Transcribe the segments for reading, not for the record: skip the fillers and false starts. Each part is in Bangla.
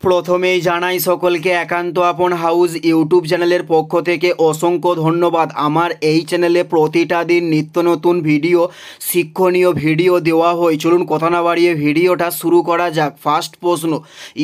প্রথমেই জানাই সকলকে একান্ত আপন হাউস ইউটিউব চ্যানেলের পক্ষ থেকে অসংখ্য ধন্যবাদ। আমার এই চ্যানেলে প্রতিটা দিন নিত্য নতুন ভিডিও, শিক্ষণীয় ভিডিও দেওয়া হয়। চলুন কথা না বাড়িয়ে ভিডিওটা শুরু করা যাক। ফার্স্ট প্রশ্ন,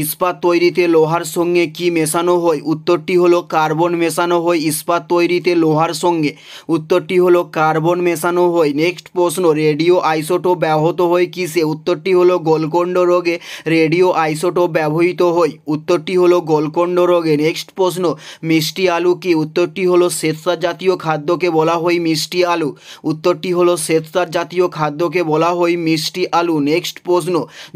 ইস্পাত তৈরিতে লোহার সঙ্গে কি মেশানো হয়? উত্তরটি হলো কার্বন মেশানো হয় ইস্পাত তৈরিতে লোহার সঙ্গে। উত্তরটি হলো কার্বন মেশানো হয়। নেক্সট প্রশ্ন, রেডিও আইসোটোপ ব্যবহৃত হয় কিসে? উত্তরটি হলো গোলকণ্ড রোগে রেডিও আইসোটোপ ব্যবহৃত হয়। উত্তরটি হলো গোলকণ্ড রোগে। নেক্সট প্রশ্ন, মিষ্টি আলু কি? উত্তরটি হলো শ্বেতসার জাতীয় খাদ্যকে বলা হয় মিষ্টি আলু। উত্তরটি হলো শ্বেতসার জাতীয় খাদ্যকে বলা হয় মিষ্টি আলু। নেক্সট প্রশ্ন,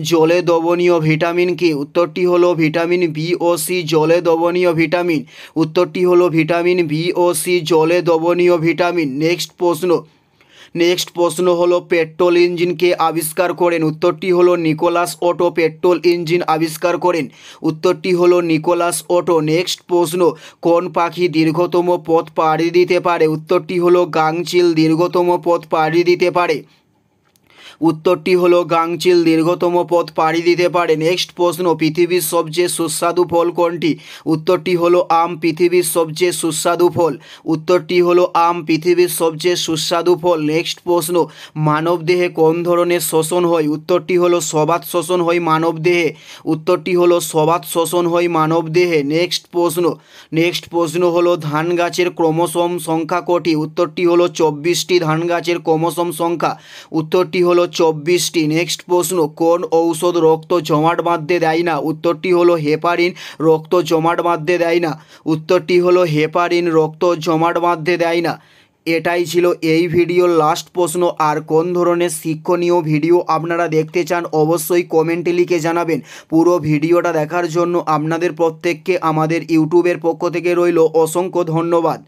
জলে দ্রবণীয় ভিটামিন কি? উত্তরটি হলো ভিটামিন বি ও সি জলে দ্রবণীয় ভিটামিন। উত্তরটি হলো ভিটামিন বি ও সি জলে দ্রবণীয় ভিটামিন। নেক্সট প্রশ্ন হলো পেট্রোল ইঞ্জিন কে আবিষ্কার করেন? উত্তরটি হলো নিকোলাস অটো পেট্রোল ইঞ্জিন আবিষ্কার করেন। উত্তরটি হলো নিকোলাস অটো। নেক্সট প্রশ্ন, কোন পাখি দীর্ঘতম পথ পাড়ি দিতে পারে? উত্তরটি হলো গাংচিল দীর্ঘতম পথ পাড়ি দিতে পারে। উত্তরটি হলো গাংচিল দীর্ঘতম পথ পাড়ি দিতে পারে। নেক্সট প্রশ্ন, পৃথিবীর সবচেয়ে সুস্বাদু ফল কোনটি? উত্তরটি হলো আম পৃথিবীর সবচেয়ে সুস্বাদু ফল। উত্তরটি হলো আম পৃথিবীর সবচেয়ে সুস্বাদু ফল। নেক্সট প্রশ্ন, মানবদেহে কোন ধরনের শ্বসন হয়? উত্তরটি হলো সবাত শ্বসন হয় মানবদেহে। উত্তরটি হলো সবাত শ্বসন হয় মানবদেহে। নেক্সট প্রশ্ন হলো ধান গাছের ক্রোমোসোম সংখ্যা কটি? উত্তরটি হলো 24টি ধান গাছের ক্রোমোসোম সংখ্যা। উত্তরটি হলো 24টি। নেক্সট প্রশ্ন, কোন ঔষধ রক্ত জমাট বাঁধতে দেয় না? উত্তরটি হলো হেপারিন রক্ত জমাট বাঁধতে দেয় না। উত্তরটি হলো হেপারিন রক্ত জমাট বাঁধতে দেয় না। এটাই ছিল এই ভিডিওর লাস্ট প্রশ্ন। আর কোন ধরনের শিক্ষণীয় ভিডিও আপনারা দেখতে চান অবশ্যই কমেন্টে লিখে জানাবেন। পুরো ভিডিওটা দেখার জন্য আপনাদের প্রত্যেককে আমাদের ইউটিউবের পক্ষ থেকে রইল অসংখ্য ধন্যবাদ।